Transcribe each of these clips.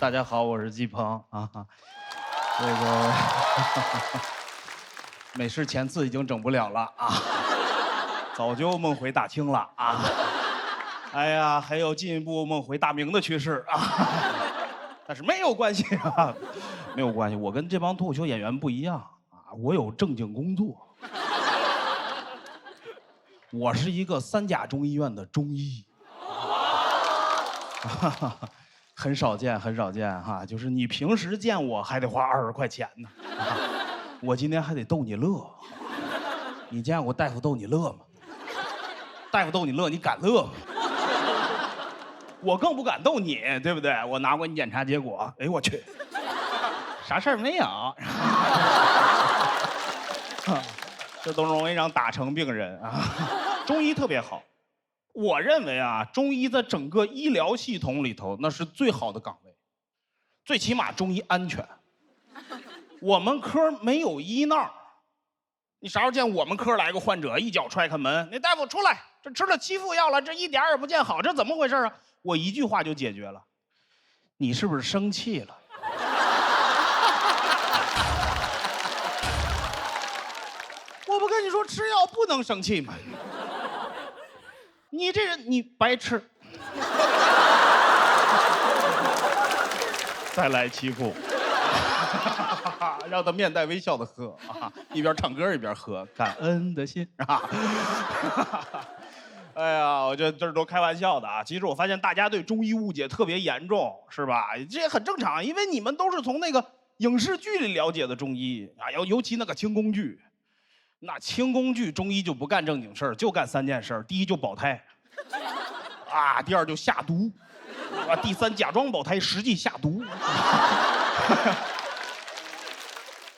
大家好，我是季鹏啊。这个美式前刺已经整不了了啊，早就梦回大清了啊。哎呀，还有进一步梦回大明的趋势啊。但是没有关系啊，没有关系，我跟这帮脱口秀演员不一样啊，我有正经工作。我是一个3甲中医院的中医。很少见，很少见哈，就是你平时见我还得花20块钱呢，我今天还得逗你乐。你见过大夫逗你乐吗？大夫逗你乐，你敢乐吗？我更不敢逗你，对不对？我拿过你检查结果，哎我去，啥事儿没有。这都容易让打成病人啊。中医特别好。我认为啊，中医在整个医疗系统里头，那是最好的岗位，最起码中医安全。我们科没有医闹，你啥时候见我们科来个患者一脚踹开门，那大夫出来，这吃了欺负药了，这一点也不见好，这怎么回事啊？我一句话就解决了。你是不是生气了？我不跟你说吃药不能生气吗？你这人你白吃。再来欺负。让他面带微笑的喝啊，一边唱歌一边喝，感恩的心啊。哎呀，我这都开玩笑的啊。其实我发现大家对中医误解特别严重，是吧？这也很正常，因为你们都是从那个影视剧里了解的中医啊，尤其那个清宫剧。那清宫剧中医就不干正经事儿，就干3件事：第一就保胎，啊，第二就下毒，啊，第三假装保胎，实际下毒。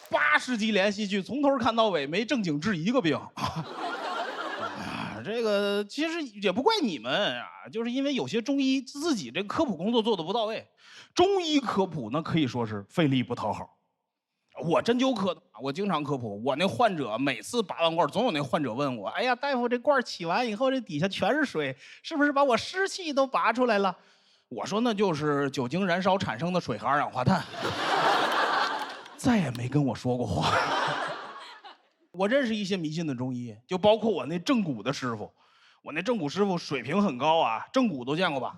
80集连续剧从头看到尾，没正经治一个病。这个其实也不怪你们啊，就是因为有些中医自己这个科普工作做得不到位。中医科普那可以说是费力不讨好。我针灸科的，我经常科普。我那患者每次拔完罐，总有那患者问我：“哎呀，大夫，这罐起完以后，这底下全是水，是不是把我湿气都拔出来了？”我说：“那就是酒精燃烧产生的水和二氧化碳。”再也没跟我说过话。我认识一些迷信的中医，就包括我那正骨的师傅。我那正骨师傅水平很高啊，正骨都见过吧？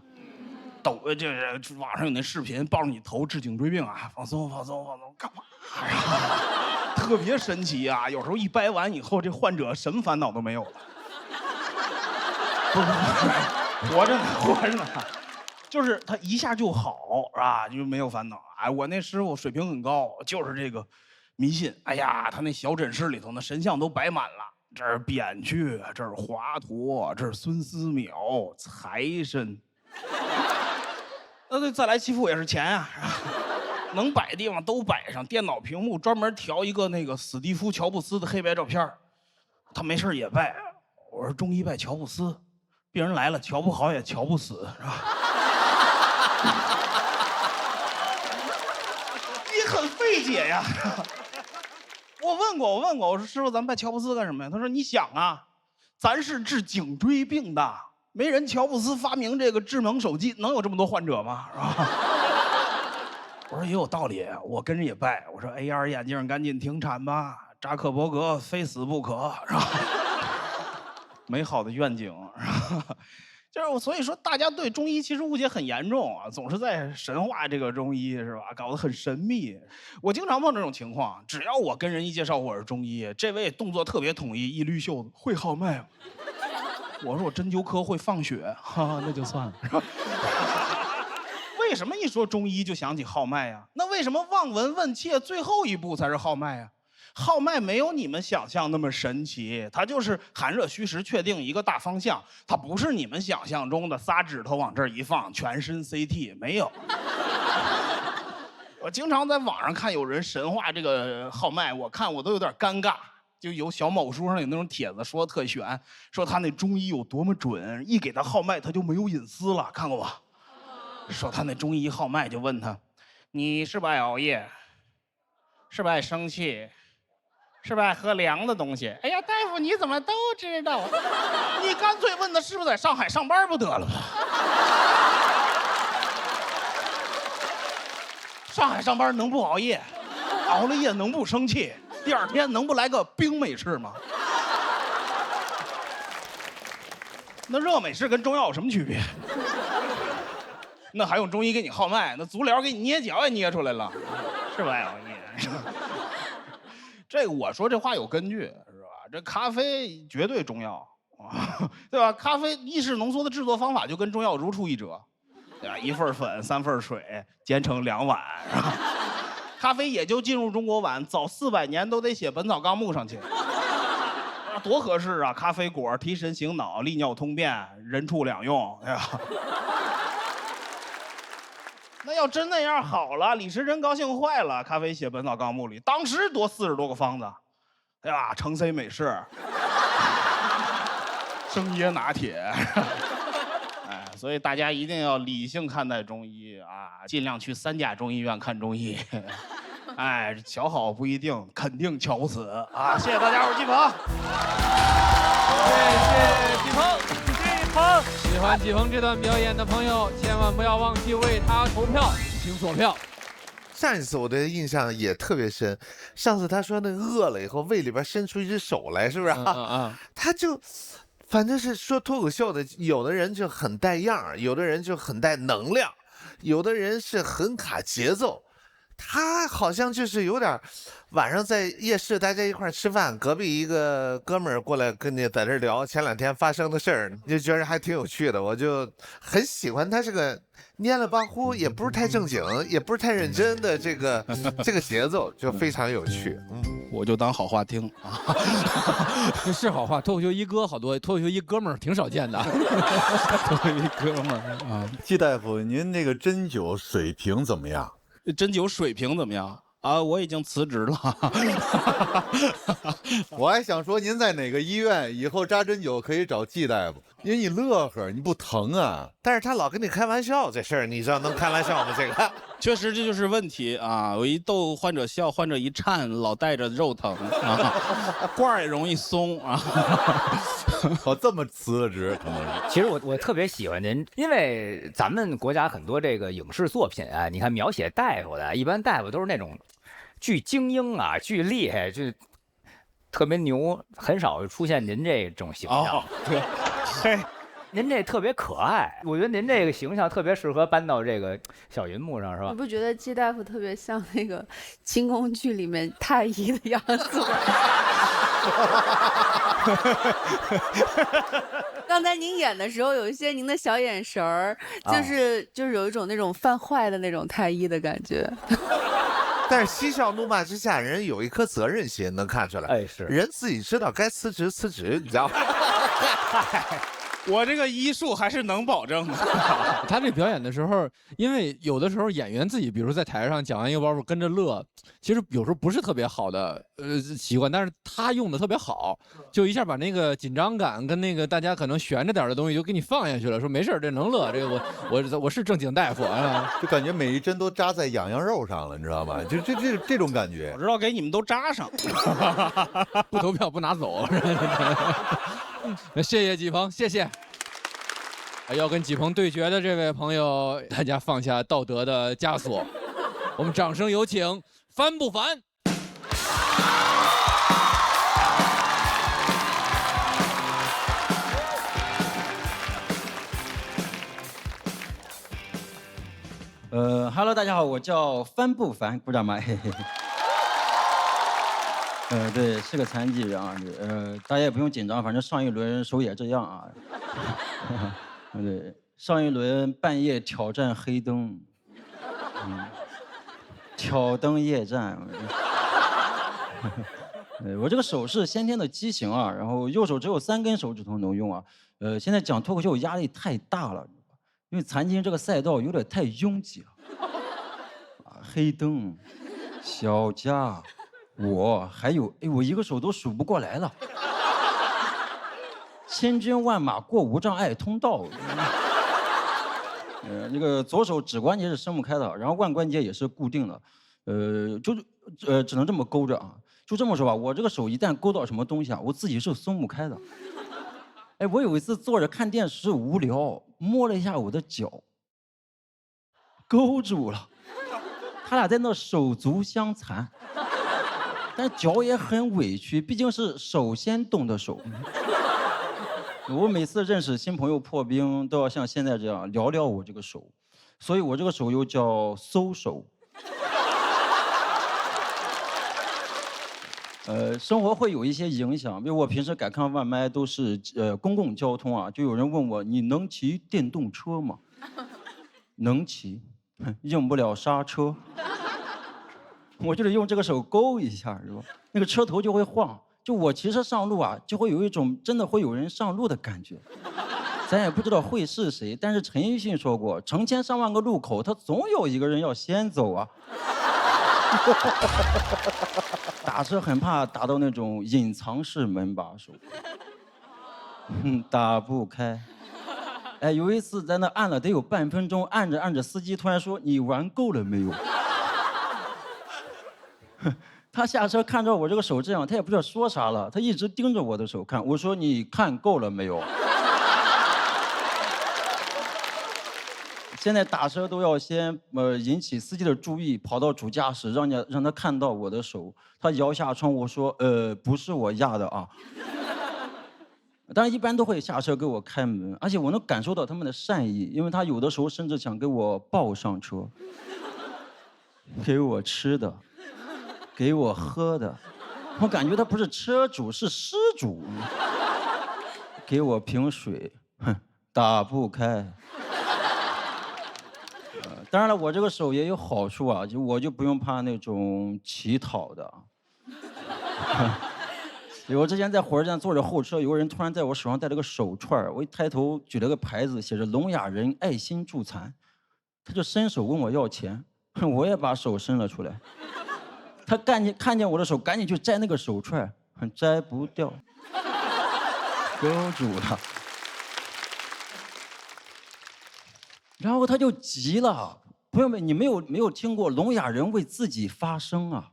就是网上有那视频，抱着你头治颈椎病啊，放松放松放松，干嘛呀？特别神奇啊！有时候一掰完以后，这患者什么烦恼都没有了。活着呢，活着呢。就是他一下就好啊，就没有烦恼。哎，我那师傅水平很高，就是这个迷信。哎呀，他那小诊室里头那神像都摆满了，这是扁鹊，这是华佗，这是孙思邈，财神。那对，再来欺负也是钱啊，能摆的地方都摆上，电脑屏幕专门调一个那个史蒂夫·乔布斯的黑白照片，他没事也拜。我说中医拜乔布斯，病人来了瞧不好也瞧不死，是吧？也很费解呀。我问过，我说师傅，咱们拜乔布斯干什么呀？他说你想啊，咱是治颈椎病的，没人乔布斯发明这个智能手机，能有这么多患者吗？是吧？我说也有道理，我跟人也拜。我说 AR 眼镜赶紧停产吧，扎克伯格非死不可，是吧？美好的愿景，是吧？就是所以说，大家对中医其实误解很严重啊，总是在神化这个中医，是吧？搞得很神秘。我经常碰这种情况，只要我跟人一介绍我是中医，这位动作特别统一，一捋袖子，会号脉吗？我说我针灸科会放血，哈，那就算了。为什么一说中医就想起号脉呀？那为什么望闻问切最后一步才是号脉呀？号脉没有你们想象那么神奇，它就是寒热虚实确定一个大方向，它不是你们想象中的仨指头往这儿一放，全身 CT 没有。我经常在网上看有人神话这个号脉，我看我都有点尴尬。就有小某书上有那种帖子说特悬，说他那中医有多么准，一给他号脉他就没有隐私了，看过吧？说他那中医号脉就问他，你是不是爱熬夜？是不是爱生气？是不是爱喝凉的东西？哎呀，大夫你怎么都知道？你干脆问他是不是在上海上班不得了吗？上海上班能不熬夜？熬了夜能不生气？第二天能不来个冰美式吗？那热美式跟中药有什么区别？那还用中医给你号脉？那足疗给你捏脚也捏出来了，是不爱熬夜？这个我说这话有根据，是吧？这咖啡绝对中药啊，对吧？咖啡意式浓缩的制作方法就跟中药如出一辙，对吧？1份粉，3份水，煎成2碗，是吧？咖啡也就进入中国晚，早400年都得写《本草纲目》上去。多合适啊！咖啡果提神醒脑、利尿通便、人畜两用，哎呀。那要真那样好了，李时珍高兴坏了。咖啡写《本草纲目》里，当时多40多个方子，哎呀，橙 C 美式，生椰拿铁，哎，所以大家一定要理性看待中医啊，尽量去3甲中医院看中医。哎，瞧好不一定，肯定瞧不死啊！谢谢大家，我是季鹏。谢谢季鹏，季鹏。喜欢季鹏这段表演的朋友，千万不要忘记为他投票，请索票。上一次我的印象也特别深，上次他说那饿了以后胃里边伸出一只手来，是不是？他就。反正是说脱口秀的，有的人就很带样，有的人就很带能量，有的人是很卡节奏。他好像就是有点，晚上在夜市大家一块吃饭，隔壁一个哥们儿过来跟你在这聊前2天发生的事儿，就觉得还挺有趣的。我就很喜欢他这个蔫了吧呼，也不是太正经，也不是太认真的这个节奏，就非常有趣。我就当好话听啊，是好话。脱口秀一哥好多，脱口秀一哥们儿挺少见的。脱口秀一哥们儿啊，季大夫，您那个针灸水平怎么样？针灸水平怎么样啊？我已经辞职了。我还想说，您在哪个医院以后扎针灸可以找季大夫，因为你乐呵，你不疼啊。但是他老跟你开玩笑，这事儿你知道能开玩笑吗？这个确实这就是问题啊！我一逗患者笑，患者一颤，老带着肉疼啊，罐儿也容易松啊。哦，这么辞了职，可能是。其实我特别喜欢您，因为咱们国家很多这个影视作品啊，你看描写大夫的，一般大夫都是那种巨精英啊，巨厉害，就特别牛，很少出现您这种形象。对，您这特别可爱，我觉得您这个形象特别适合搬到这个小银幕上，是吧？你不觉得季大夫特别像那个清宫剧里面太医的样子吗？刚才您演的时候，有一些您的小眼神儿，就是有一种那种犯坏的那种太医的感觉。但是嬉笑怒骂之下，人有一颗责任心，能看出来。哎，是人自己知道该辞职，你知道吗？我这个医术还是能保证的。他这表演的时候，因为有的时候演员自己，比如说在台上讲完一个包袱跟着乐，其实有时候不是特别好的习惯，但是他用的特别好，就一下把那个紧张感跟那个大家可能悬着点的东西就给你放下去了，说没事这能乐，这个我是正经大夫啊，就感觉每一针都扎在痒痒肉上了，你知道吗？就这种感觉。我知道给你们都扎上，不投票不拿走。谢谢季鹏，谢谢。要跟季鹏对决的这位朋友，大家放下道德的枷锁，我们掌声有请烦不烦？Hello， 大家好，我叫帆不凡，鼓掌吧，嘿嘿。对，是个残疾人啊，大家也不用紧张，反正上一轮手也这样啊。对，上一轮半夜挑战黑灯，挑灯夜战。我这个手是先天的畸形啊，然后右手只有3根手指头能用啊。现在讲脱口秀压力太大了，因为残疾人这个赛道有点太拥挤了。黑灯，小佳。我还有，我一个手都数不过来了。千军万马过无障碍通道。那个左手指关节是伸不开的，然后腕关节也是固定的，只能这么勾着啊。就这么说吧，我这个手一旦勾到什么东西啊，我自己是松不开的。我有一次坐着看电视无聊，摸了一下我的脚，勾住了。他俩在那手足相残，但脚也很委屈，毕竟是手先动的手。我每次认识新朋友破冰，都要像现在这样聊聊我这个手，所以我这个手又叫馊手。生活会有一些影响，比如我平时改看外卖都是公共交通啊，就有人问我你能骑电动车吗？能骑，用不了刹车，我就得用这个手勾一下，是吧？那个车头就会晃。就我骑车上路啊，就会有一种真的会有人上路的感觉。咱也不知道会是谁，但是陈奕迅说过，成千上万个路口，他总有一个人要先走啊。打车很怕打到那种隐藏式门把手，打不开。哎，有一次在那按了得有半分钟，按着按着，司机突然说：“你玩够了没有？”他下车看着我这个手这样，他也不知道说啥了，他一直盯着我的手看。我说：“你看够了没有？”现在打车都要先引起司机的注意，跑到主驾驶，让他看到我的手。他摇下窗户说：“不是我压的啊。”当然一般都会下车给我开门，而且我能感受到他们的善意，因为他有的时候甚至想给我抱上车，给我吃的，给我喝的。我感觉他不是车主，是失主。给我瓶水，哼，打不开。当然了，我这个手也有好处啊，我就不用怕那种乞讨的。我之前在火车站坐着候车，有个人突然在我手上戴了个手串，我一抬头举了个牌子，写着聋哑人爱心助残，他就伸手问我要钱，我也把手伸了出来。他看见我的手，赶紧去摘那个手串，摘不掉，勾住了。然后他就急了，朋友们，你没有听过聋哑人为自己发声啊？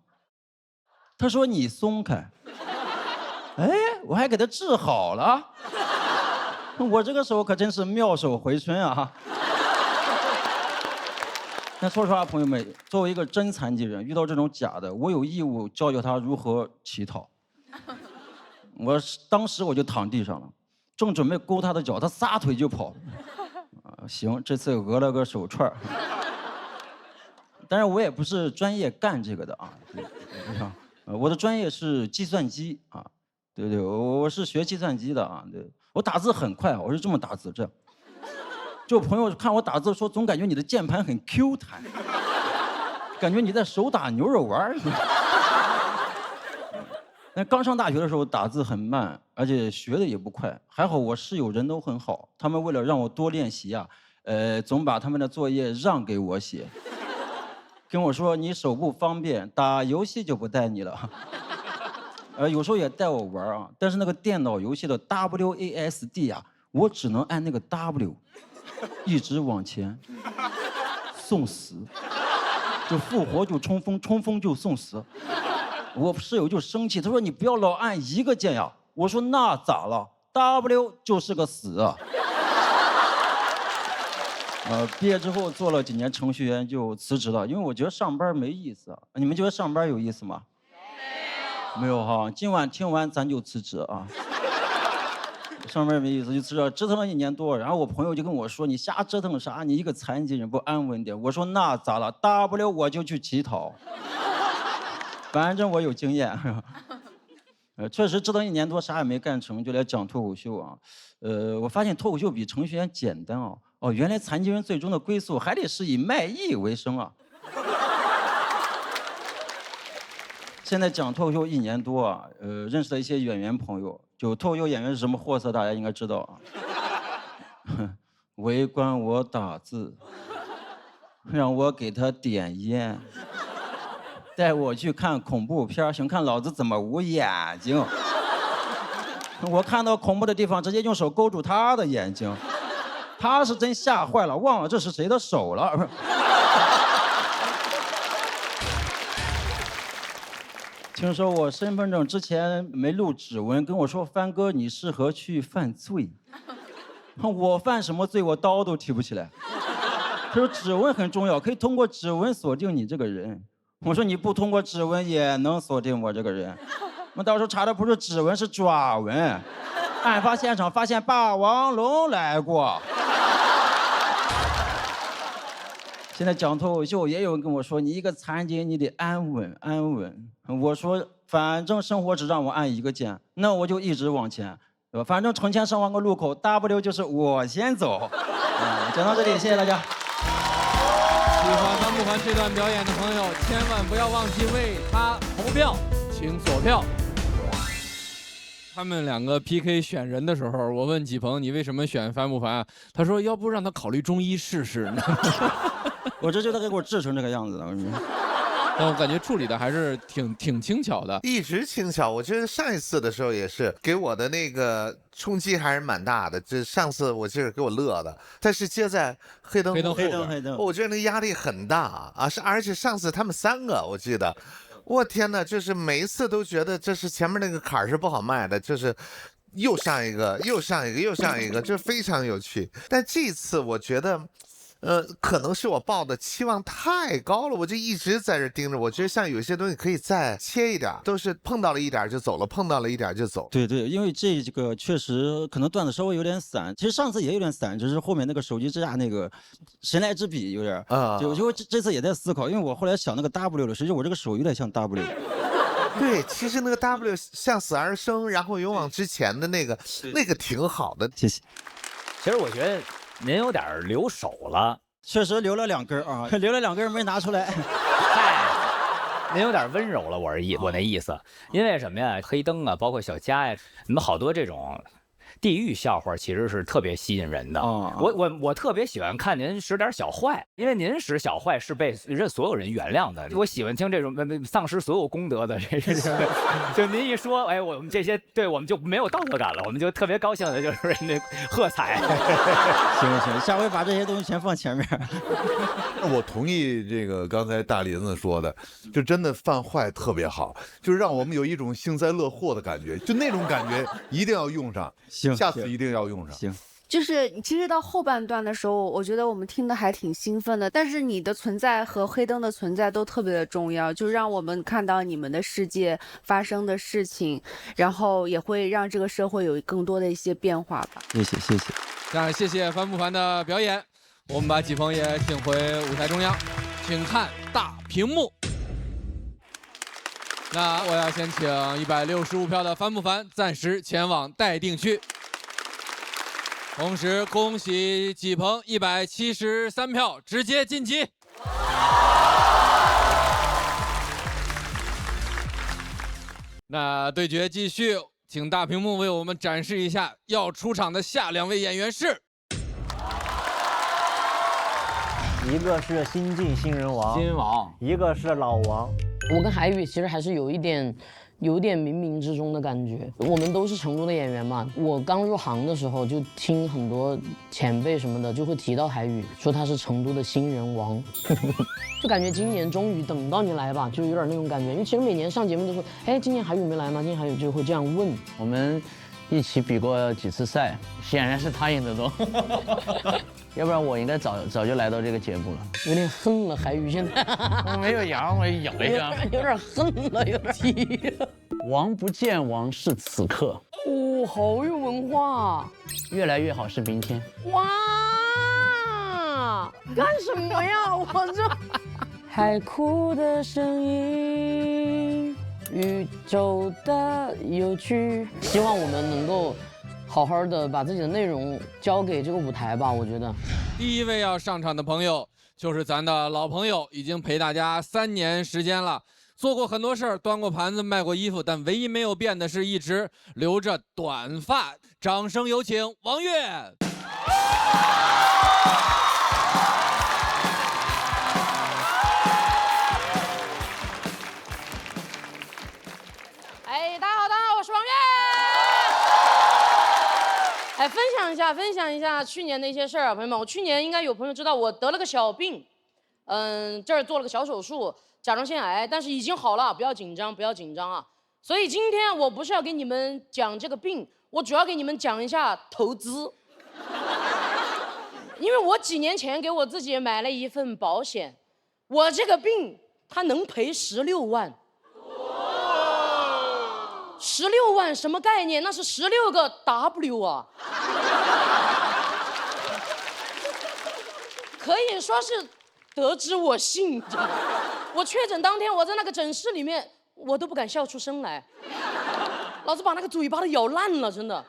他说：“你松开。”哎，我还给他治好了。我这个手可真是妙手回春啊！但说实话，朋友们，作为一个真残疾人，遇到这种假的，我有义务教教他如何乞讨。当时我就躺地上了，正准备勾他的脚，他撒腿就跑。行，这次讹了个手串。但是我也不是专业干这个的啊，我的专业是计算机啊。对，我是学计算机的啊。对，我打字很快，我是这么打字，这样。就朋友看我打字说，总感觉你的键盘很 Q 弹，感觉你在手打牛肉丸。但刚上大学的时候打字很慢，而且学的也不快。还好我室友人都很好，他们为了让我多练习啊，总把他们的作业让给我写，跟我说你手不方便，打游戏就不带你了。有时候也带我玩啊，但是那个电脑游戏的 WASD 啊，我只能按那个 W， 一直往前，送死，就复活就冲锋，冲锋就送死。我室友就生气，他说你不要老按一个键呀。我说那咋了 ？W 就是个死啊。毕业之后做了几年程序员就辞职了，因为我觉得上班没意思。你们觉得上班有意思吗？没有哈，今晚听完咱就辞职啊。上班没意思就辞职，折腾了1年多，然后我朋友就跟我说：“你瞎折腾啥？你一个残疾人不安稳点？”我说：“那咋了？大不了我就去乞讨，反正我有经验。”确实折腾1年多，啥也没干成，就来讲脱口秀啊。我发现脱口秀比程序员简单啊。哦，原来残疾人最终的归宿还得是以卖艺为生啊。现在讲脱口秀1年多啊，认识了一些演员朋友。就脱口秀演员是什么货色，大家应该知道啊。围观我打字，让我给他点烟，带我去看恐怖片，想看老子怎么捂眼睛。我看到恐怖的地方，直接用手勾住他的眼睛，他是真吓坏了，忘了这是谁的手了。听说我身份证之前没录指纹，跟我说帆哥你适合去犯罪。我犯什么罪？我刀都提不起来。他说指纹很重要，可以通过指纹锁定你这个人。我说你不通过指纹也能锁定我这个人。我们到时候查的不是指纹，是爪纹。案发现场发现霸王龙来过。现在讲脱口秀，也有人跟我说，你一个残疾，你得安稳安稳。我说，反正生活只让我按一个键，那我就一直往前，对吧？反正存钱上万个路口 ，W 就是我先走。讲到这里，谢谢大家。喜欢翻不还这段表演的朋友，千万不要忘记为他投票，请锁票。他们两个 PK 选人的时候，我问纪鹏你为什么选樊不凡啊？他说要不让他考虑中医试试呢。我这就得给我治成这个样子了。但我感觉处理的还是挺轻巧的，一直轻巧。我觉得上一次的时候也是给我的那个冲击还是蛮大的。这上次我记得给我乐的，但是接在黑灯后边，我觉得那压力很大啊！而且上次他们3个，我记得，我天哪，就是每一次都觉得这是前面那个坎儿是不好迈的，就是又上一个，又上一个，又上一个，这非常有趣。但这次我觉得。可能是我抱的期望太高了，我就一直在这盯着。我觉得像有些东西可以再切一点，都是碰到了一点就走了，碰到了一点就走。对对，因为这个确实可能段子稍微有点散，其实上次也有点散，只是后面那个手机支架那个神来之笔有点就这次也在思考，因为我后来想那个 W 了，实际我这个手有点像 W。对，其实那个 W 向死而生，然后勇往直前的那个挺好的。谢谢。其实我觉得。您有点留手了，确实留了2根啊，留了2根没拿出来。嗨，您有点温柔了，我那意思，因为什么呀？黑灯啊，包括小佳呀，你们好多这种地狱笑话其实是特别吸引人的。我特别喜欢看您使点小坏，因为您使小坏是被所有人原谅的。我喜欢听这种丧失所有功德的这就您一说，哎，我们这些对我们就没有道德感了，我们就特别高兴的，就是那喝彩。行，下回把这些东西全放前面。我同意这个刚才大林子说的，就真的犯坏特别好，就是让我们有一种幸灾乐祸的感觉，就那种感觉一定要用上。行，下次一定要用上。行，就是其实到后半段的时候，我觉得我们听的还挺兴奋的，但是你的存在和黑灯的存在都特别的重要，就让我们看到你们的世界发生的事情，然后也会让这个社会有更多的一些变化吧。谢谢。那谢谢樊不凡的表演，我们把纪鹏也请回舞台中央，请看大屏幕。那我要先请165票的樊不凡暂时前往待定区，同时恭喜纪鹏173票直接晋级。那对决继续，请大屏幕为我们展示一下要出场的下2位演员是。一个是新晋新人王，新人王，一个是老王。我跟海宇其实还是有一点冥冥之中的感觉。我们都是成都的演员嘛，我刚入行的时候就听很多前辈什么的就会提到海宇，说他是成都的新人王，就感觉今年终于等到你来吧，就有点那种感觉。因为其实每年上节目都说，哎，今年海宇没来吗？今年海宇就会这样问。我们一起比过几次赛，显然是他赢得多。要不然我应该早就来到这个节目了。有点恨了，海宇现在。我没有羊，我咬一下。有点恨了，有点。王不见王是此刻。哦，好有文化。越来越好是明天。哇！干什么呀？我这。海哭的声音，宇宙的有趣。希望我们能够。好好的把自己的内容交给这个舞台吧，我觉得。第一位要上场的朋友就是咱的老朋友，已经陪大家3年时间了，做过很多事儿，端过盘子，卖过衣服，但唯一没有变的是一直留着短发。掌声有请王悦。哎，大家好，我是王悦。哎，分享一下去年的一些事儿啊，朋友们。我去年应该有朋友知道我得了个小病，这儿做了个小手术，甲状腺癌，但是已经好了，不要紧张啊。所以今天我不是要给你们讲这个病，我主要给你们讲一下投资。因为我几年前给我自己买了一份保险，我这个病它能赔16万。16万什么概念？那是16个 W 啊！可以说是得之我幸。我确诊当天，我在那个诊室里面，我都不敢笑出声来，老子把那个嘴巴都咬烂了，真的。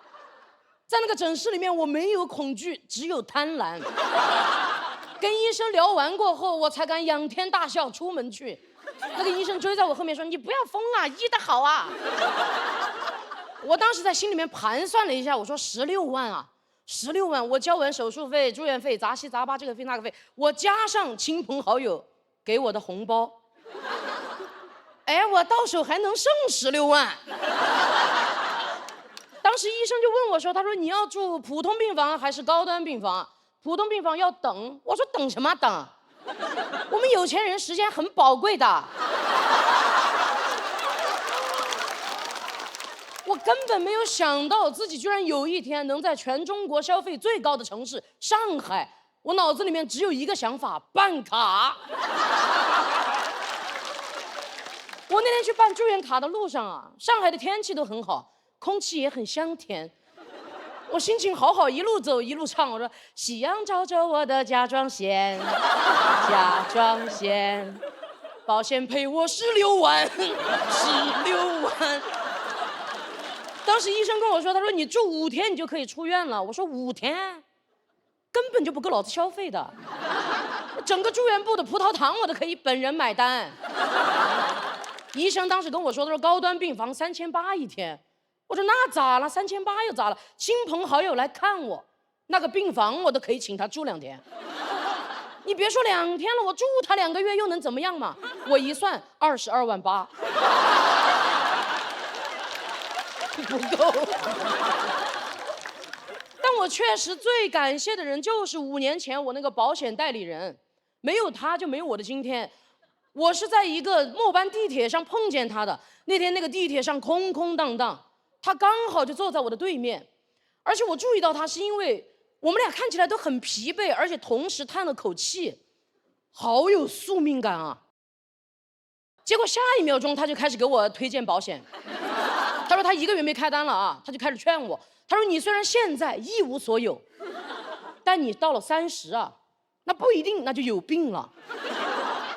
在那个诊室里面，我没有恐惧，只有贪婪。跟医生聊完过后，我才敢仰天大笑出门去。那个医生追在我后面说：“你不要疯啊，医得好啊！”我当时在心里面盘算了一下，我说16万啊，16万，我交完手术费、住院费、杂七杂八这个费那个费，我加上亲朋好友给我的红包，哎，我到手还能剩16万。当时医生就问我说：“他说你要住普通病房还是高端病房？普通病房要等。”我说：“等什么等？我们有钱人时间很宝贵的。”我根本没有想到自己居然有一天能在全中国消费最高的城市上海，我脑子里面只有一个想法：办卡。我那天去办住院卡的路上啊，上海的天气都很好，空气也很香甜，我心情好好，一路走一路唱，我说夕阳照着我的甲状腺，甲状腺，保险赔我16万，16万。当时医生跟我说，他说你住5天你就可以出院了。我说5天，根本就不够老子消费的，整个住院部的葡萄糖我都可以本人买单。医生当时跟我说，他说高端病房3800一天。我说那咋了？3800又咋了？亲朋好友来看我，那个病房我都可以请他住2天。你别说2天了，我住他2个月又能怎么样嘛？我一算22万8。不够。但我确实最感谢的人就是5年前我那个保险代理人，没有他就没有我的今天。我是在一个末班地铁上碰见他的，那天那个地铁上空空荡荡，他刚好就坐在我的对面，而且我注意到他是因为我们俩看起来都很疲惫，而且同时叹了口气，好有宿命感啊。结果下一秒钟他就开始给我推荐保险。他说他1个月没开单了啊，他就开始劝我。他说你虽然现在一无所有，但你到了30啊，那不一定，那就有病了。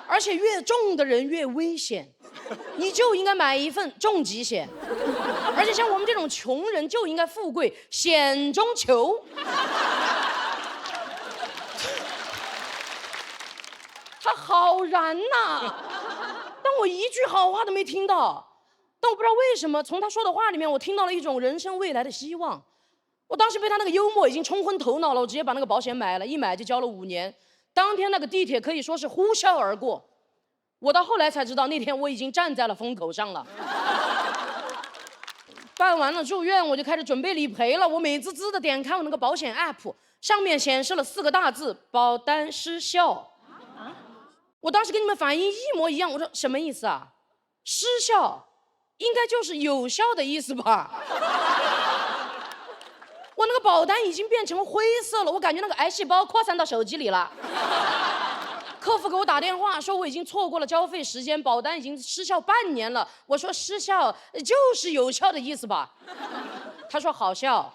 而且越重的人越危险，你就应该买一份重疾险。而且像我们这种穷人就应该富贵险中求。他好燃呐，但我一句好话都没听到。但我不知道为什么，从他说的话里面，我听到了一种人生未来的希望。我当时被他那个幽默已经冲昏头脑了，我直接把那个保险买了，一买就交了5年。当天那个地铁可以说是呼啸而过，我到后来才知道，那天我已经站在了风口上了。办完了住院，我就开始准备理赔了。我美滋滋的点开我那个保险 app， 上面显示了4个大字：保单失效。我当时跟你们反应一模一样，我说什么意思啊？失效应该就是有效的意思吧？我那个保单已经变成灰色了，我感觉那个癌细胞扩散到手机里了。客服给我打电话说我已经错过了交费时间，保单已经失效半年了。我说失效就是有效的意思吧？他说好笑。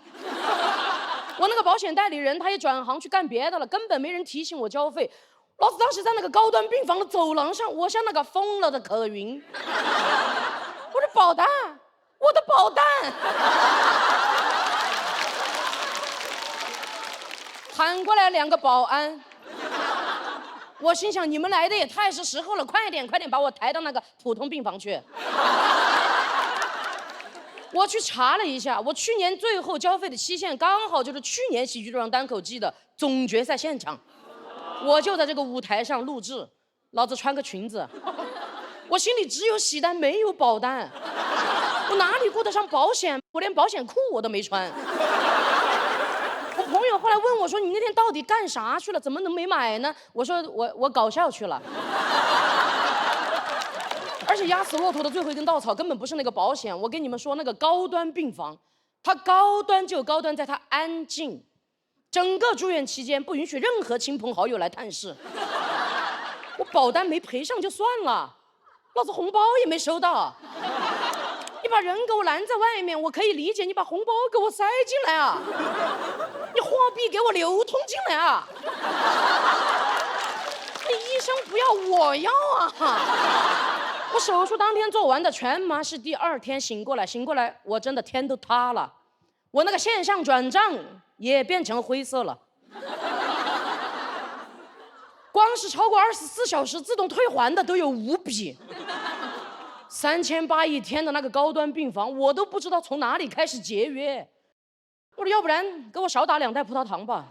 我那个保险代理人他也转行去干别的了，根本没人提醒我交费。老子当时在那个高端病房的走廊上，我像那个疯了的可云。我说保单，我的保单。喊过来2个保安，我心想你们来的也太是时候了，快点把我抬到那个普通病房去。我去查了一下，我去年最后交费的期限刚好就是去年喜剧之王单口季的总决赛现场，我就在这个舞台上录制，老子穿个裙子，我心里只有喜单没有保单，我哪里顾得上保险？我连保险裤我都没穿。我朋友后来问我说：“你那天到底干啥去了？怎么能没买呢？”我说：“我搞笑去了。”而且压死骆驼的最后一根稻草根本不是那个保险，我跟你们说，那个高端病房，它高端就高端在它安静，整个住院期间不允许任何亲朋好友来探视。我保单没赔上就算了，老子红包也没收到。你把人给我拦在外面，我可以理解，你把红包给我塞进来啊，你货币给我流通进来啊。那医生不要，我要啊。我手术当天做完的，全麻是第2天醒过来，我真的天都塌了，我那个线上转账也变成灰色了。光是超过24小时自动退还的都有5笔，3800一天的那个高端病房，我都不知道从哪里开始节约。我说要不然给我少打2袋葡萄糖吧。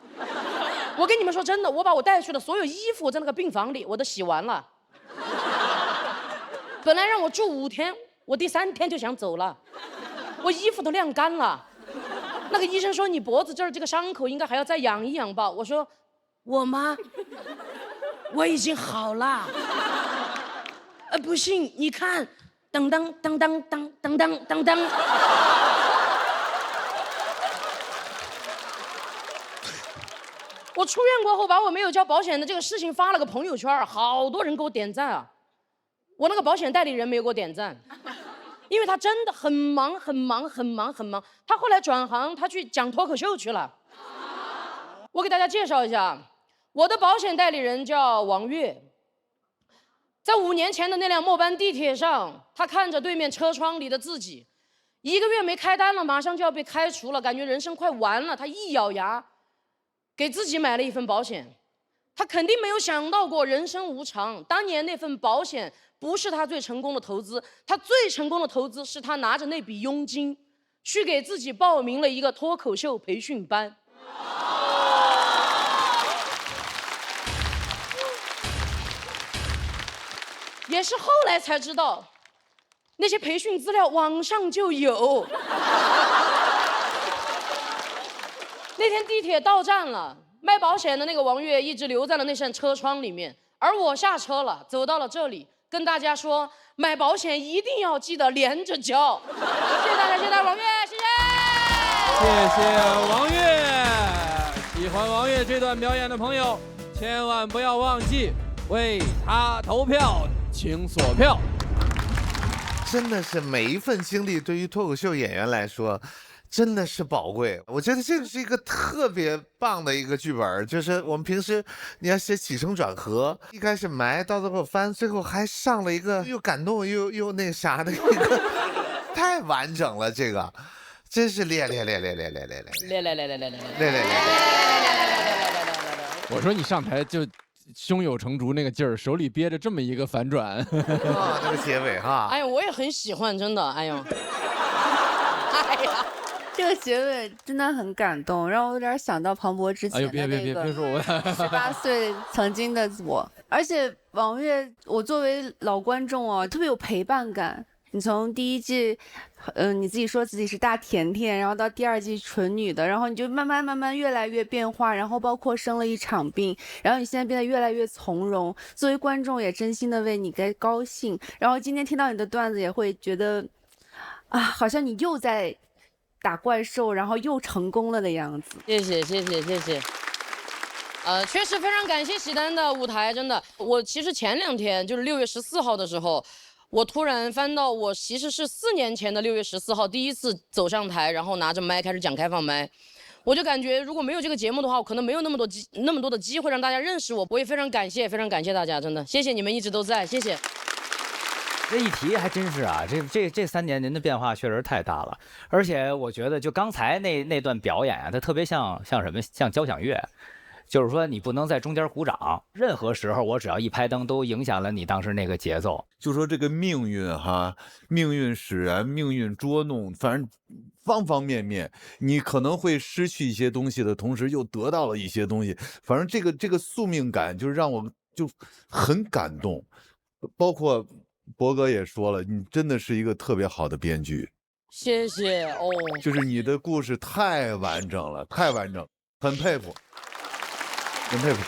我跟你们说真的，我把我带去的所有衣服在那个病房里我都洗完了。本来让我住5天，我第3天就想走了，我衣服都晾干了。那个医生说你脖子这儿这个伤口应该还要再养一养吧。我说我吗？我已经好了。不信你看，当当当当当当当当当。我出院过后，把我没有交保险的这个事情发了个朋友圈，好多人给我点赞啊。我那个保险代理人没有给我点赞，因为他真的很忙很忙很忙很忙。他后来转行，他去讲脱口秀去了。我给大家介绍一下，我的保险代理人叫王悦。在5年前的那辆末班地铁上，他看着对面车窗里的自己，1个月没开单了，马上就要被开除了，感觉人生快完了。他一咬牙，给自己买了一份保险。他肯定没有想到过人生无常，当年那份保险不是他最成功的投资，他最成功的投资是他拿着那笔佣金，去给自己报名了一个脱口秀培训班。也是后来才知道，那些培训资料网上就有。那天地铁到站了，卖保险的那个王悦一直留在了那扇车窗里面，而我下车了，走到了这里，跟大家说，买保险一定要记得连着交。谢谢大家，谢谢大家，王悦，谢谢。谢谢王悦。喜欢王悦这段表演的朋友，千万不要忘记为他投票。请锁票。真的是每一份经历对于脱口秀演员来说真的是宝贵。我觉得这个是一个特别棒的一个剧本，就是我们平时你要写起承转合，一开始埋到最后翻，最后还上了一个又感动又那啥的一个太完整了，这个真是练。我说你上台就胸有成竹那个劲儿，手里憋着这么一个反转，啊，那个结尾哈，哎呀，我也很喜欢，真的，哎呦，哎呀，这个结尾真的很感动，让我有点想到庞博之前的那个别说我18岁曾经的我。而且王悦，我作为老观众哦，特别有陪伴感。你从第1季，你自己说自己是大甜甜，然后到第2季纯女的，然后你就慢慢越来越变化，然后包括生了一场病，然后你现在变得越来越从容。作为观众也真心的为你该高兴，然后今天听到你的段子也会觉得，啊，好像你又在打怪兽，然后又成功了的样子。谢谢。确实非常感谢喜丹的舞台，真的。我其实前2天就是6月14号的时候。我突然翻到我其实是4年前的6月14号第一次走上台，然后拿着麦开始讲开放麦，我就感觉如果没有这个节目的话，我可能没有那么多的机会让大家认识我。我也非常感谢大家，真的谢谢你们一直都在，谢谢。这一提还真是啊，这3年您的变化确实太大了，而且我觉得就刚才那段表演啊，它特别像什么，像交响乐。就是说，你不能在中间鼓掌，任何时候我只要一拍灯，都影响了你当时那个节奏。就说这个命运哈，命运使然，命运捉弄，反正方方面面，你可能会失去一些东西的同时，又得到了一些东西。反正这个宿命感，就是让我就很感动。包括博哥也说了，你真的是一个特别好的编剧。谢谢哦。就是你的故事太完整了，太完整，很佩服。很佩服。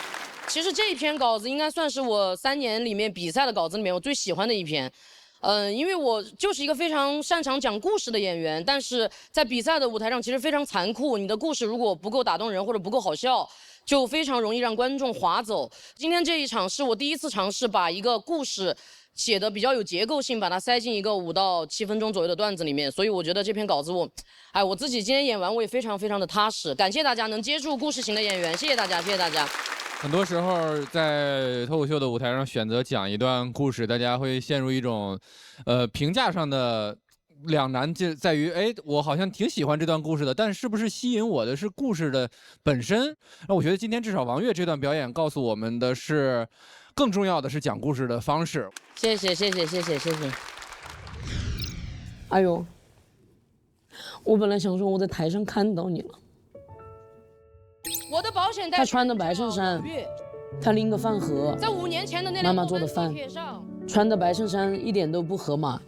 其实这一篇稿子应该算是我3年里面比赛的稿子里面我最喜欢的一篇。因为我就是一个非常擅长讲故事的演员，但是在比赛的舞台上其实非常残酷，你的故事如果不够打动人或者不够好笑，就非常容易让观众划走。今天这一场是我第一次尝试把一个故事写的比较有结构性，把它塞进一个5到7分钟左右的段子里面，所以我觉得这篇稿子我自己今天演完我也非常非常的踏实，感谢大家能接住故事型的演员，谢谢大家，谢谢大家。很多时候在脱口秀的舞台上选择讲一段故事，大家会陷入一种，评价上的两难，就在于，哎，我好像挺喜欢这段故事的，但是不是吸引我的是故事的本身？那我觉得今天至少王悦这段表演告诉我们的是，更重要的是讲故事的方式。谢谢。哎呦，我本来想说我在台上看到你了。我的保险带。他穿的白衬衫，他拎个饭盒，在5年前的那妈妈做的饭，穿的白衬衫一点都不合码，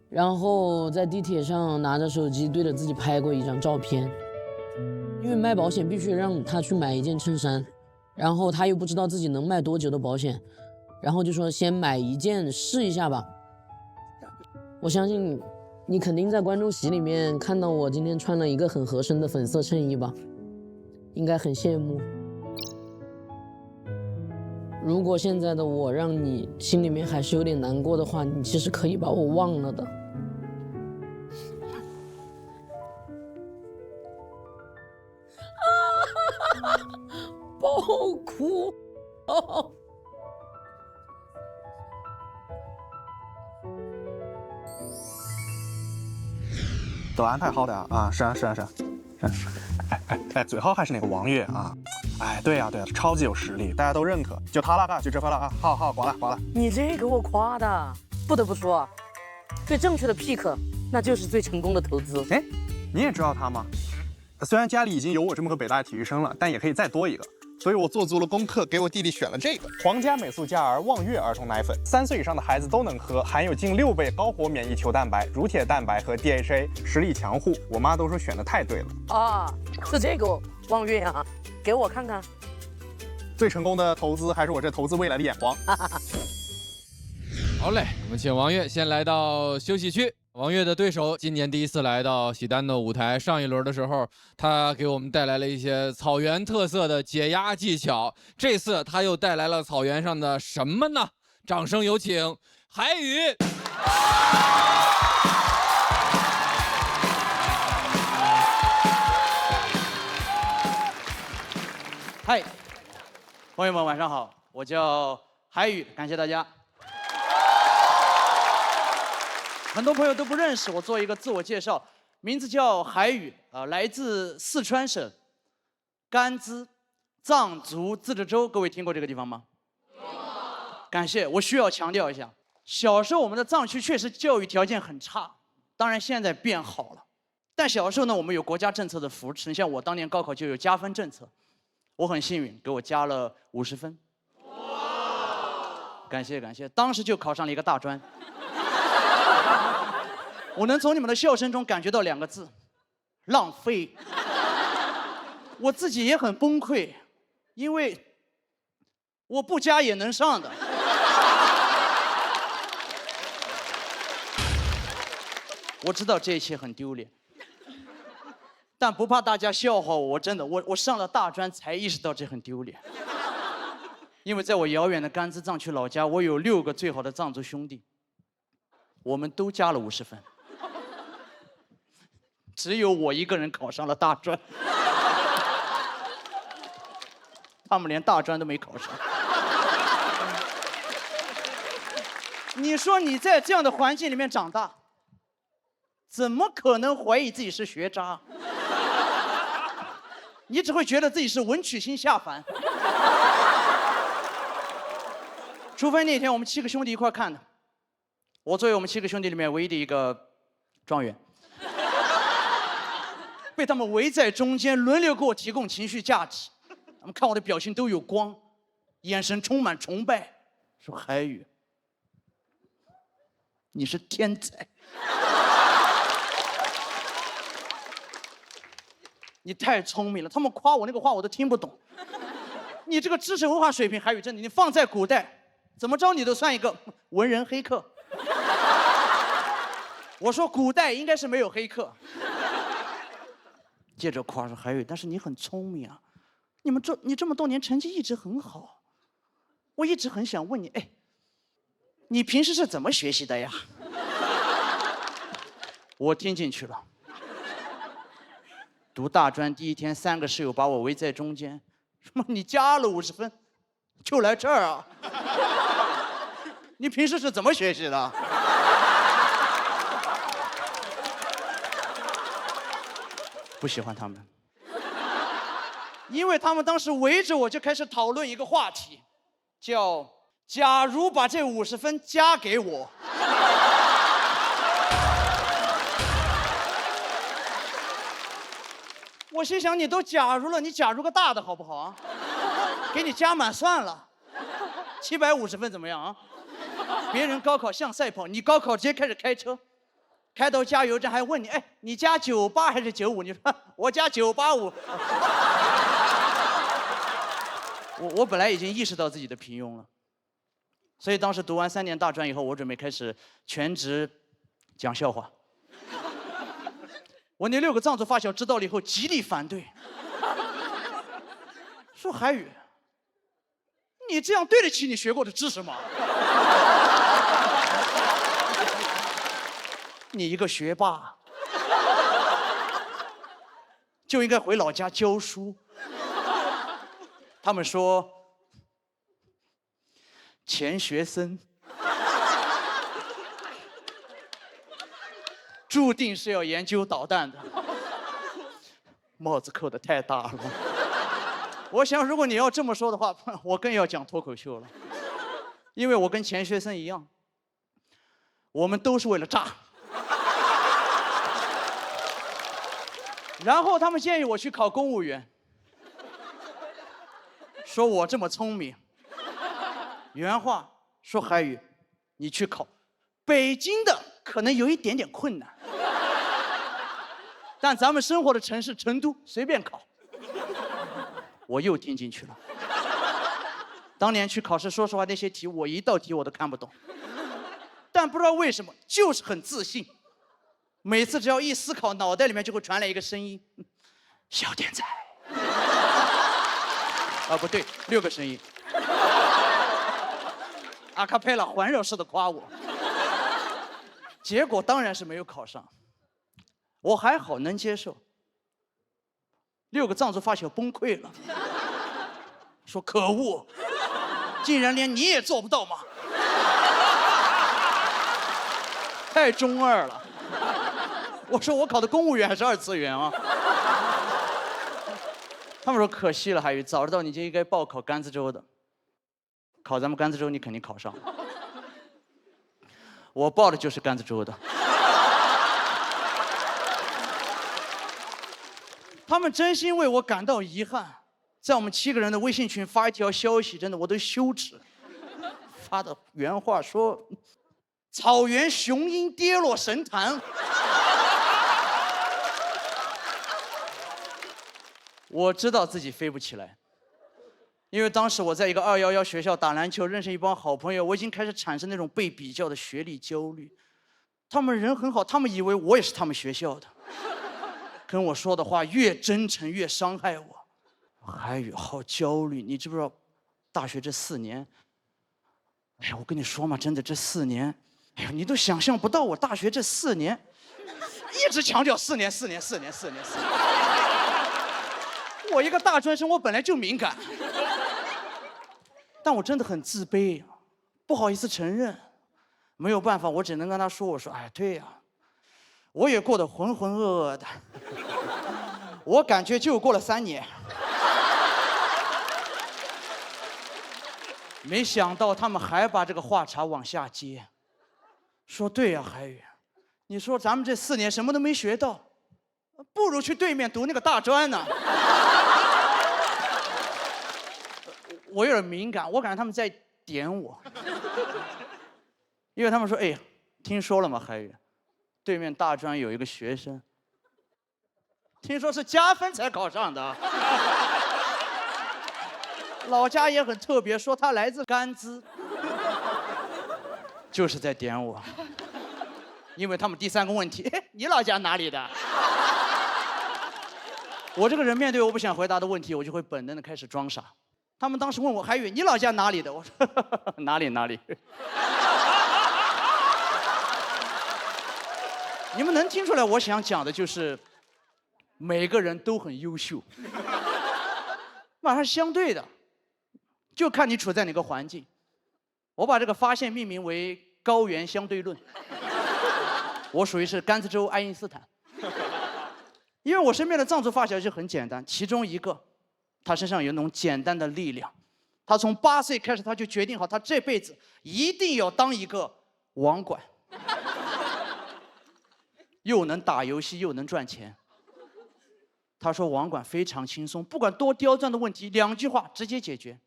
然后在地铁上拿着手机对着自己拍过一张照片。因为卖保险必须让他去买一件衬衫，然后他又不知道自己能卖多久的保险，然后就说先买一件试一下吧。我相信你肯定在观众席里面看到我今天穿了一个很合身的粉色衬衣吧，应该很羡慕。如果现在的我让你心里面还是有点难过的话，你其实可以把我忘了的。爆哭！哦。都安排好的啊，是啊，哎，最好还是那个王悦啊，哎，对呀，超级有实力，大家都认可，就他了啊，就这份了啊，好，挂了。你这给我夸的，不得不说，最正确的 pick， 那就是最成功的投资。哎，你也知道他吗？虽然家里已经有我这么个北大体育生了，但也可以再多一个。所以我做足了功课，给我弟弟选了这个皇家美素佳儿望悦儿童奶粉，3岁以上的孩子都能喝，含有近6倍高活免疫球蛋白、乳铁蛋白和 DHA， 实力强护。我妈都说选的太对了啊！是这个望悦啊，给我看看。最成功的投资还是我这投资未来的眼光。好嘞，我们请王悦先来到休息区。王悦的对手今年第一次来到喜丹的舞台，上一轮的时候，他给我们带来了一些草原特色的解压技巧。这次他又带来了草原上的什么呢？掌声有请海宇。嗨，朋友们晚上好，我叫海宇，感谢大家。很多朋友都不认识我，做一个自我介绍，名字叫海宇，来自四川省甘孜藏族自治州，各位听过这个地方吗？感谢，我需要强调一下，小时候我们的藏区确实教育条件很差，当然现在变好了，但小时候呢，我们有国家政策的扶持，像我当年高考就有加分政策，我很幸运，给我加了50分。感谢，当时就考上了一个大专。我能从你们的笑声中感觉到2个字：浪费。我自己也很崩溃，因为我不加也能上的。我知道这一切很丢脸，但不怕大家笑话我，真的，我上了大专才意识到这很丢脸。因为在我遥远的甘孜藏区老家，我有6个最好的藏族兄弟，我们都加了50分。只有我一个人考上了大专，他们连大专都没考上。你说你在这样的环境里面长大，怎么可能怀疑自己是学渣？你只会觉得自己是文曲星下凡。除非那天我们7个兄弟一块看的，我作为我们7个兄弟里面唯一的一个状元。被他们围在中间，轮流给我提供情绪价值。他们看我的表情都有光，眼神充满崇拜，说：“海宇，你是天才，你太聪明了。”他们夸我那个话我都听不懂。你这个知识文化水平，海宇真的，你放在古代，怎么着你都算一个文人黑客。我说古代应该是没有黑客。接着夸说海宇，但是你很聪明啊，你这么多年成绩一直很好，我一直很想问你，哎，你平时是怎么学习的呀？我听进去了。读大专第一天，3个室友把我围在中间，什么你加了50分，就来这儿啊？你平时是怎么学习的？不喜欢他们，因为他们当时围着我就开始讨论一个话题，叫“假如把这50分加给我”。我心想，你都假如了，你假如个大的好不好啊？给你加满算了，750分怎么样啊？别人高考像赛跑，你高考直接开始开车。开到加油站还问你，哎，你加98还是95？你说我加985。我本来已经意识到自己的平庸了，所以当时读完3年大专以后，我准备开始全职讲笑话。我那6个藏族发小知道了以后极力反对，说海宇，你这样对得起你学过的知识吗？你一个学霸，就应该回老家教书。他们说，钱学森注定是要研究导弹的，帽子扣得太大了。我想，如果你要这么说的话，我更要讲脱口秀了，因为我跟钱学森一样，我们都是为了炸。然后他们建议我去考公务员，说我这么聪明。原话说海宇，你去考，北京的可能有一点点困难，但咱们生活的城市成都随便考。我又听进去了。当年去考试，说实话那些题我一道题我都看不懂，但不知道为什么就是很自信。每次只要一思考，脑袋里面就会传来一个声音：“小天才。”啊，不对，6个声音，阿卡贝拉环绕式的夸我。结果当然是没有考上，我还好能接受。6个藏族发小崩溃了，说：“可恶，竟然连你也做不到吗？太中二了。”我说我考的公务员还是2次元啊？他们说可惜了，海宇，早知道你就应该报考甘孜州的，考咱们甘孜州你肯定考上。我报的就是甘孜州的。他们真心为我感到遗憾，在我们7个人的微信群发一条消息，真的我都羞耻。发的原话说：“草原雄鹰跌落神坛。”我知道自己飞不起来，因为当时我在一个211学校打篮球，认识一帮好朋友，我已经开始产生那种被比较的学历焦虑。他们人很好，他们以为我也是他们学校的，跟我说的话越真诚越伤害我。海宇，好焦虑，你知不知道，大学这4年，哎呀，我跟你说嘛，真的这4年，哎呀，你都想象不到我大学这4年，一直强调4年。我一个大专生，我本来就敏感，但我真的很自卑，不好意思承认，没有办法，我只能跟他说，我说，哎，对呀，我也过得浑浑噩噩的，我感觉就过了3年，没想到他们还把这个话茬往下接，说对呀，海宇，你说咱们这4年什么都没学到，不如去对面读那个大专呢。我有点敏感，我感觉他们在点我，因为他们说：“哎，听说了吗，海宇？对面大专有一个学生，听说是加分才考上的，老家也很特别，说他来自甘孜，就是在点我。因为他们第3个问题，你老家哪里的？我这个人面对我不想回答的问题，我就会本能的开始装傻。他们当时问我海宇，你老家哪里的？我说哪里。你们能听出来，我想讲的就是每个人都很优秀，马上相对的，就看你处在哪个环境。我把这个发现命名为高原相对论。我属于是甘孜州爱因斯坦，因为我身边的藏族发小就很简单，其中一个，他身上有那种简单的力量，他从8岁开始，他就决定好，他这辈子一定要当一个网管，又能打游戏又能赚钱。他说网管非常轻松，不管多刁钻的问题，2句话直接解决。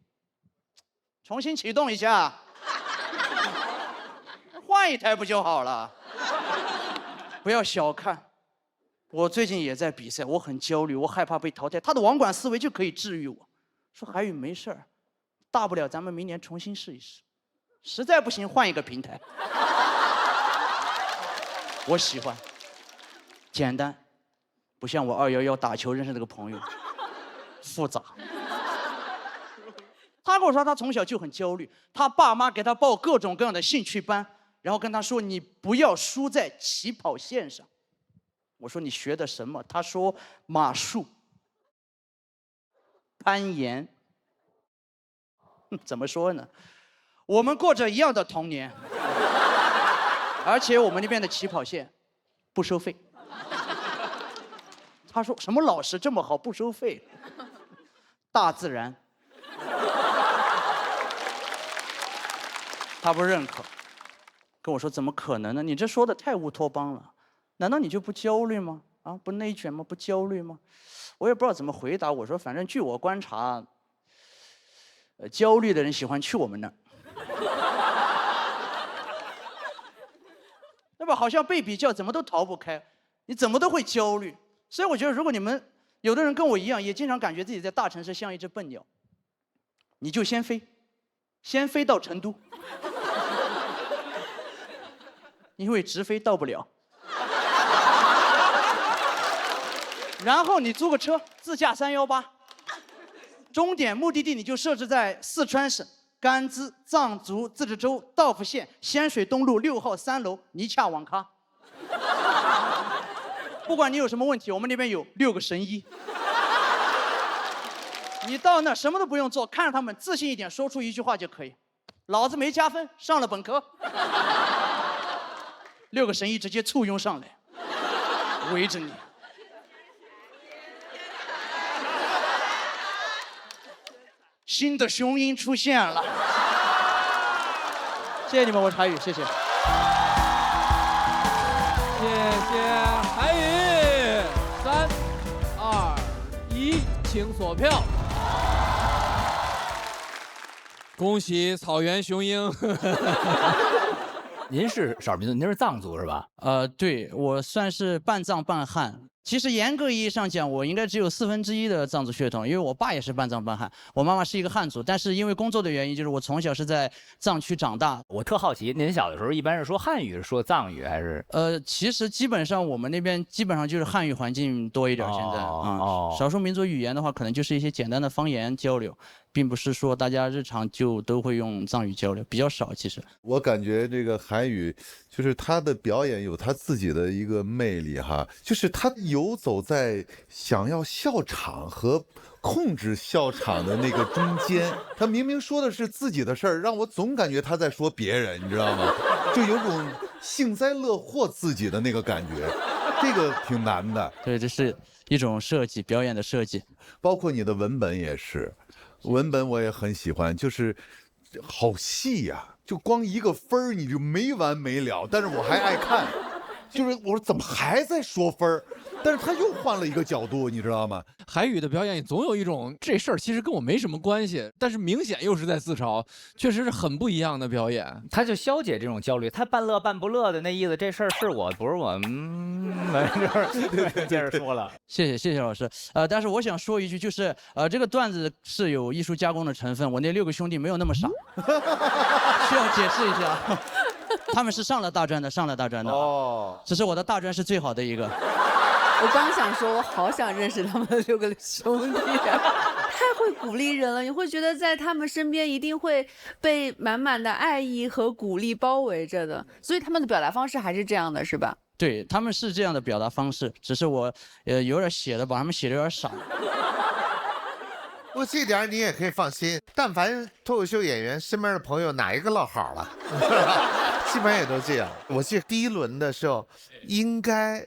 重新启动一下，换一台不就好了？不要小看，我最近也在比赛，我很焦虑，我害怕被淘汰。他的网管思维就可以治愈我，说海宇没事儿，大不了咱们明年重新试一试，实在不行换一个平台。我喜欢，简单，不像我211打球认识那个朋友，复杂。他跟我说他从小就很焦虑，他爸妈给他报各种各样的兴趣班，然后跟他说你不要输在起跑线上。我说你学的什么？他说马术、攀岩。怎么说呢？我们过着一样的童年，而且我们那边的起跑线不收费。他说什么老师这么好不收费？大自然。他不认可，跟我说怎么可能呢？你这说的太乌托邦了，难道你就不焦虑吗？啊，不内卷吗？不焦虑吗？我也不知道怎么回答。我说反正据我观察，焦虑的人喜欢去我们那儿，对吧？好像被比较怎么都逃不开，你怎么都会焦虑。所以我觉得，如果你们有的人跟我一样，也经常感觉自己在大城市像一只笨鸟，你就先飞，先飞到成都。因为直飞到不了，然后你租个车，自驾318，终点目的地你就设置在四川省甘孜藏族自治州道孚县仙水东路6号3楼尼洽网咖。不管你有什么问题，我们那边有6个神医。你到那什么都不用做，看着他们自信一点，说出一句话就可以：老子没加分，上了本科。6个神医直接簇拥上来，围着你。新的雄鹰出现了，谢谢你们，我是海宇，谢谢。谢谢海宇，3、2、1，请锁票。恭喜草原雄鹰。您是少数民族，您是藏族是吧？对，我算是半藏半汉。其实严格意义上讲，我应该只有1/4的藏族血统，因为我爸也是半藏半汉，我妈妈是一个汉族。但是因为工作的原因，就是我从小是在藏区长大。我特好奇，您小的时候一般是说汉语，说藏语还是？其实基本上我们那边基本上就是汉语环境多一点。现在少数民族语言的话，可能就是一些简单的方言交流，并不是说大家日常就都会用藏语交流，比较少。其实我感觉这个海宇，就是他的表演有他自己的一个魅力哈，就是他游走在想要笑场和控制笑场的那个中间。他明明说的是自己的事儿，让我总感觉他在说别人，你知道吗？就有种幸灾乐祸自己的那个感觉，这个挺难的。对，这是一种设计，表演的设计。包括你的文本也是，文本我也很喜欢，就是好细呀，就光一个分儿你就没完没了，但是我还爱看，就是我说怎么还在说分儿，但是他又换了一个角度，你知道吗？海宇的表演总有一种这事儿其实跟我没什么关系，但是明显又是在自嘲，确实是很不一样的表演。他就消解这种焦虑，他半乐半不乐的那意思，这事儿是我不是我，接着说了。谢谢老师。但是我想说一句，就是这个段子是有艺术加工的成分，我那6个兄弟没有那么傻，需要解释一下。他们是上了大专的，上了大专的。哦，只是我的大专是最好的一个。我刚想说，我好想认识他们6个兄弟，太会鼓励人了。你会觉得在他们身边一定会被满满的爱意和鼓励包围着的，所以他们的表达方式还是这样的，是吧？对，他们是这样的表达方式，只是我有点把他们写的有点傻。不过这点你也可以放心，但凡脱口秀演员身边的朋友哪一个落好了，基本上也都这样。我记得第1轮的时候，应该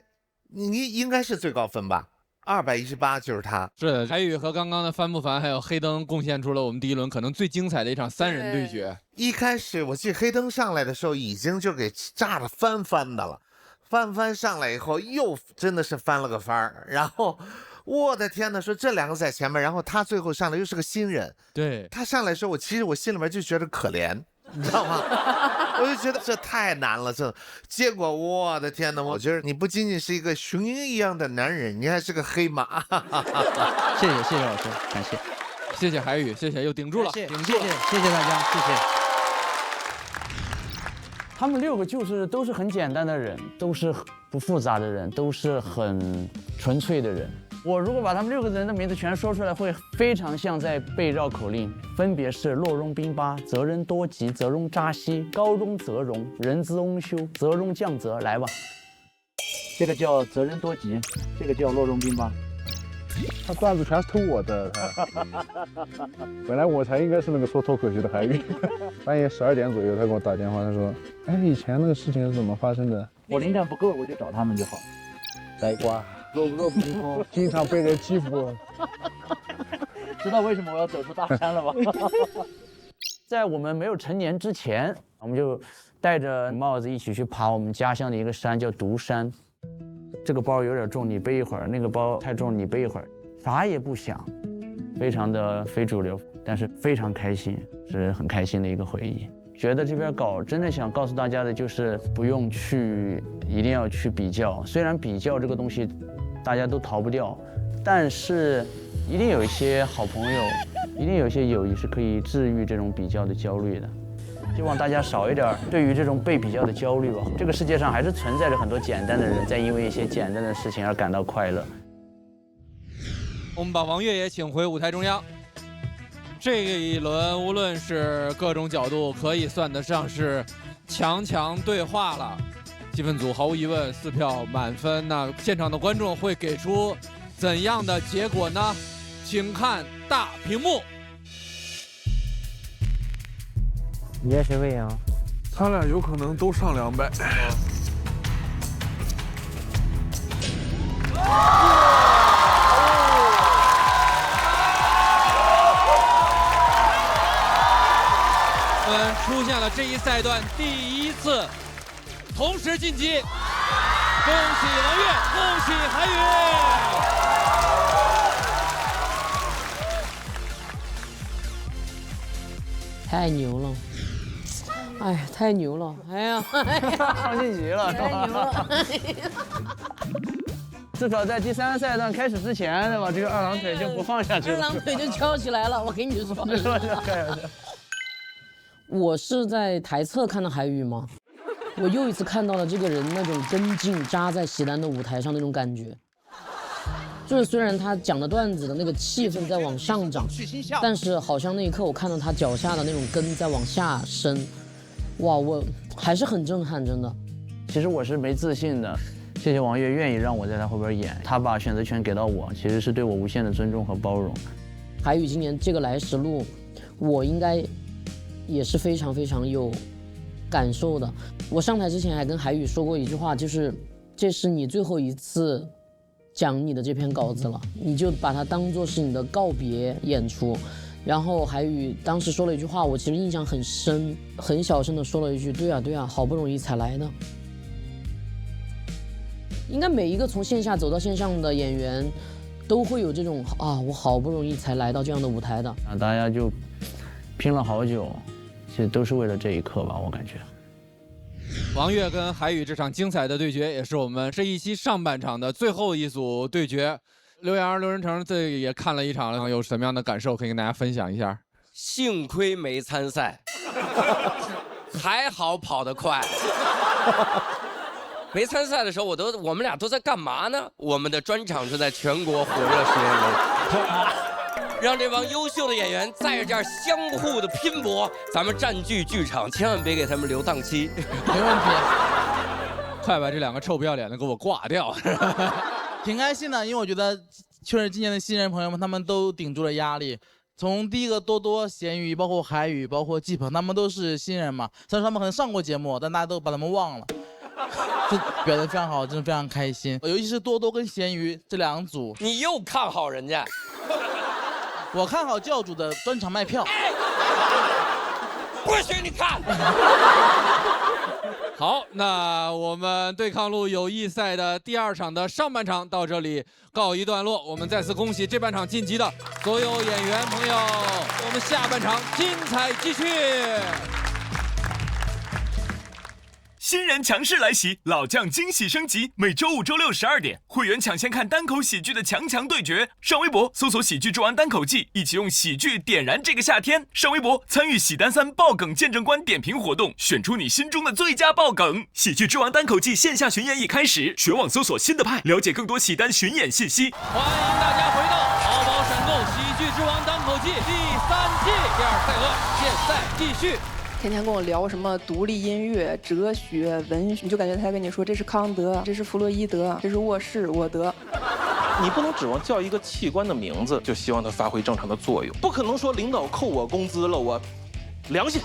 是最高分吧，218就是他。是的，海宇和刚刚的帆不凡还有黑灯贡献出了我们第1轮可能最精彩的一场3人对决。一开始我记得黑灯上来的时候已经就给炸得翻的了，翻上来以后又真的是翻了个番儿，然后我的天哪，说这2个在前面，然后他最后上来又是个新人，对他上来的时候，其实我心里面就觉得可怜，你知道吗？我就觉得这太难了，结果我的天哪，我觉得你不仅仅是一个雄鹰一样的男人，你还是个黑马。谢谢老师，感谢，谢谢海宇，谢谢，又顶住了，顶住了，谢谢大家，谢谢。他们6个都是很简单的人，都是不复杂的人，都是很纯粹的人。我如果把他们6个人的名字全说出来，会非常像在背绕口令，分别是洛荣宾巴、泽仁多吉、泽荣扎西、高中泽荣、仁兹翁修、泽荣降泽。来吧，这个叫泽仁多吉，这个叫洛荣宾巴。他段子全是偷我的，本来我才应该是那个说脱口秀的海宇。半夜12点左右，他给我打电话，他说：“哎，以前那个事情是怎么发生的？”我灵感不够，我就找他们就好。呆瓜，弱不平衡，经常被人欺负。知道为什么我要走出大山了吧？在我们没有成年之前，我们就戴着帽子一起去爬我们家乡的一个山，叫独山。这个包有点重，你背一会儿；那个包太重，你背一会儿。啥也不想，非常的非主流，但是非常开心，是很开心的一个回忆。觉得这边搞真的想告诉大家的就是不用去，一定要去比较。虽然比较这个东西大家都逃不掉，但是一定有一些好朋友，一定有一些友谊是可以治愈这种比较的焦虑的。希望大家少一点对于这种被比较的焦虑吧。这个世界上还是存在着很多简单的人，在因为一些简单的事情而感到快乐。我们把王悦也请回舞台中央。这一轮无论是各种角度，可以算得上是强对话了。气氛组毫无疑问4票满分，那现场的观众会给出怎样的结果呢？请看大屏幕。你爱谁喂羊？他俩有可能都上200。出现了这一赛段第1次同时晋级，恭喜王悦，恭喜海宇。太牛了！哎呀，太牛了！哎呀，上晋级了，太牛了！至少在第3赛段开始之前，对吧？这个2郎腿就不放下去了，2郎腿就翘起来了。我跟你说，我是在台侧看到海宇吗？我又一次看到了这个人那种真劲扎在喜丹的舞台上那种感觉。就是虽然他讲的段子的那个气氛在往上涨，但是好像那一刻我看到他脚下的那种根在往下伸，哇，我还是很震撼，真的。其实我是没自信的，谢谢王悦愿意让我在他后边演，他把选择权给到我，其实是对我无限的尊重和包容。海宇今年这个来时路，我应该也是非常有感受的。我上台之前还跟海宇说过一句话，就是这是你最后一次讲你的这篇稿子了，你就把它当作是你的告别演出。然后海宇当时说了一句话，我其实印象很深，很小声的说了一句：“对啊，好不容易才来的。”应该每一个从线下走到线上的演员，都会有这种我好不容易才来到这样的舞台的。大家就拼了好久，其实都是为了这一刻吧，我感觉。王悦跟海宇这场精彩的对决，也是我们这一期上半场的最后一组对决。刘洋、刘仁成这也看了一场，有什么样的感受可以跟大家分享一下？幸亏没参赛，还好跑得快。没参赛的时候，我们俩都在干嘛呢？我们的专场是在全国火热实验中，让这帮优秀的演员在这儿相互的拼搏。咱们占据剧场，千万别给他们留档期。没问题，快把这2个臭不要脸的给我挂掉。挺开心的，因为我觉得确实今年的新人朋友们他们都顶住了压力。从第一个多多、咸鱼，包括海宇，包括季鹏，他们都是新人嘛。虽然他们可能上过节目，但大家都把他们忘了。这表现非常好，真的非常开心。尤其是多多跟咸鱼这2组，你又看好人家？我看好教主的专场卖票。不许你看！好，那我们对抗路友谊赛的第2场的上半场到这里告一段落。我们再次恭喜这半场晋级的所有演员朋友，我们下半场精彩继续。新人强势来袭，老将惊喜升级。每周5、周6 12点，会员抢先看单口喜剧的强对决。上微博搜索“喜剧之王单口季”，一起用喜剧点燃这个夏天。上微博参与喜单3爆梗见证官点评活动，选出你心中的最佳爆梗。喜剧之王单口季线下巡演已开始，全网搜索新的派，了解更多喜单巡演信息。欢迎大家回到淘宝闪动喜剧之王单口季第3季第2赛段，现在继续。天天跟我聊什么独立音乐、哲学、文学，你就感觉他在跟你说这是康德，这是弗洛伊德，这是沃士、沃德。你不能指望叫一个器官的名字就希望它发挥正常的作用，不可能说领导扣我工资了，我良心。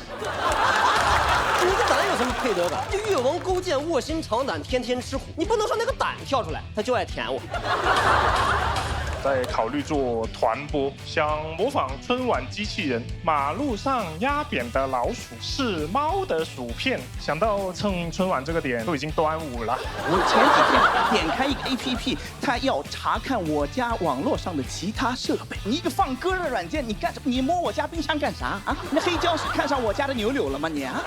你这胆有什么配得感？就越王勾践卧薪尝胆，天天吃苦。你不能说那个胆跳出来，他就爱舔我。在考虑做团播，想模仿春晚机器人，马路上压扁的老鼠是猫的薯片。想到蹭春晚这个点，都已经端午了。我前几天点开一个 APP， 它要查看我家网络上的其他设备。你一个放歌的软件，你干什么？你摸我家冰箱干啥啊？那黑胶是看上我家的扭扭了吗你啊？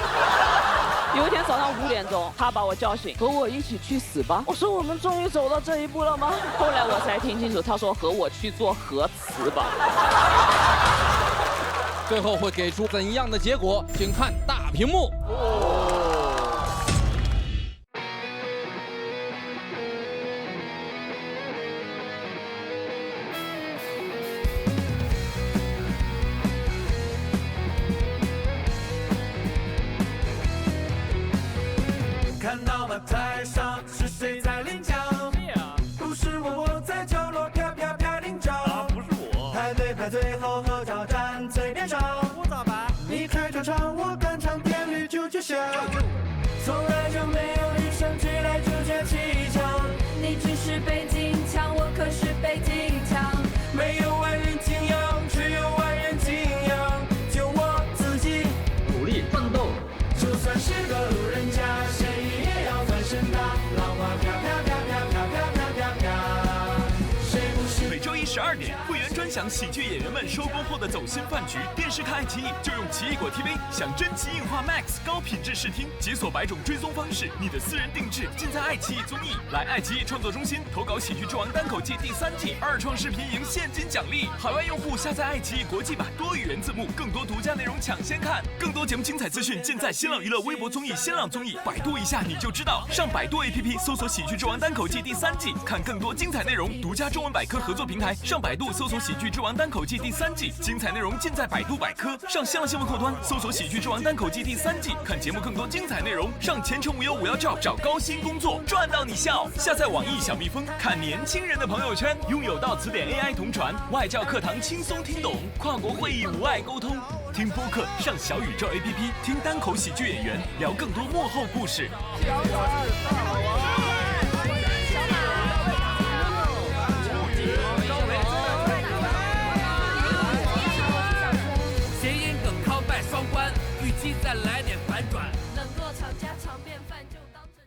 有一天早上5点钟，他把我叫醒，和我一起去死吧。我说我们终于走到这一步了吗？后来我才听清楚，他说和我去做核磁吧。最后会给出怎样的结果，请看大屏幕。看到吗？台上是谁在领奖？不是我，我在角落啪啪啪领奖。不是我。排队排最后合照站最边上。我咋办？你开场唱，我赶场，点绿就响。从来就没有女生举来主角气场。你只是北京腔，我可是北京腔。没有万人敬仰，只有万人敬仰。就我自己努力奋斗，就算是个路人甲。每周1 12点，会员专享喜剧演员们收工后的走心饭局。电视看爱奇艺就用奇异果 TV， 享真奇映画 Max 高品质视听，解锁100种追踪方式，你的私人定制尽在爱奇艺综艺。来爱奇艺创作中心投稿《喜剧之王单口季》第3季，2创视频赢现金奖励。海外用户下载爱奇艺国际版，多语言字幕，更多独家内容抢先看。更多节目精彩资讯尽在新浪娱乐微博综艺、新浪综艺，百度一下你就知道。上百度 APP 搜索《喜剧之王单口季》第3季，看更多精彩内容。独家中文百科合作平台，上百度搜索《喜剧之王单口季》第3季，精彩内容尽在百度百科。上新浪新闻客户端搜索《喜剧之王单口季》第3季，看节目更多精彩内容。上前程无忧无要照，找高薪工作，赚到你笑。下载网易小蜜蜂，看年轻人的朋友圈，拥有到词典 AI 同传，外教课堂轻松听懂，跨国会议无碍沟通。听播客上小宇宙 APP， 听单口喜剧演员聊更多幕后故事。谐音梗康拜双关，预期再来点反转。能够吵架场面饭就当真。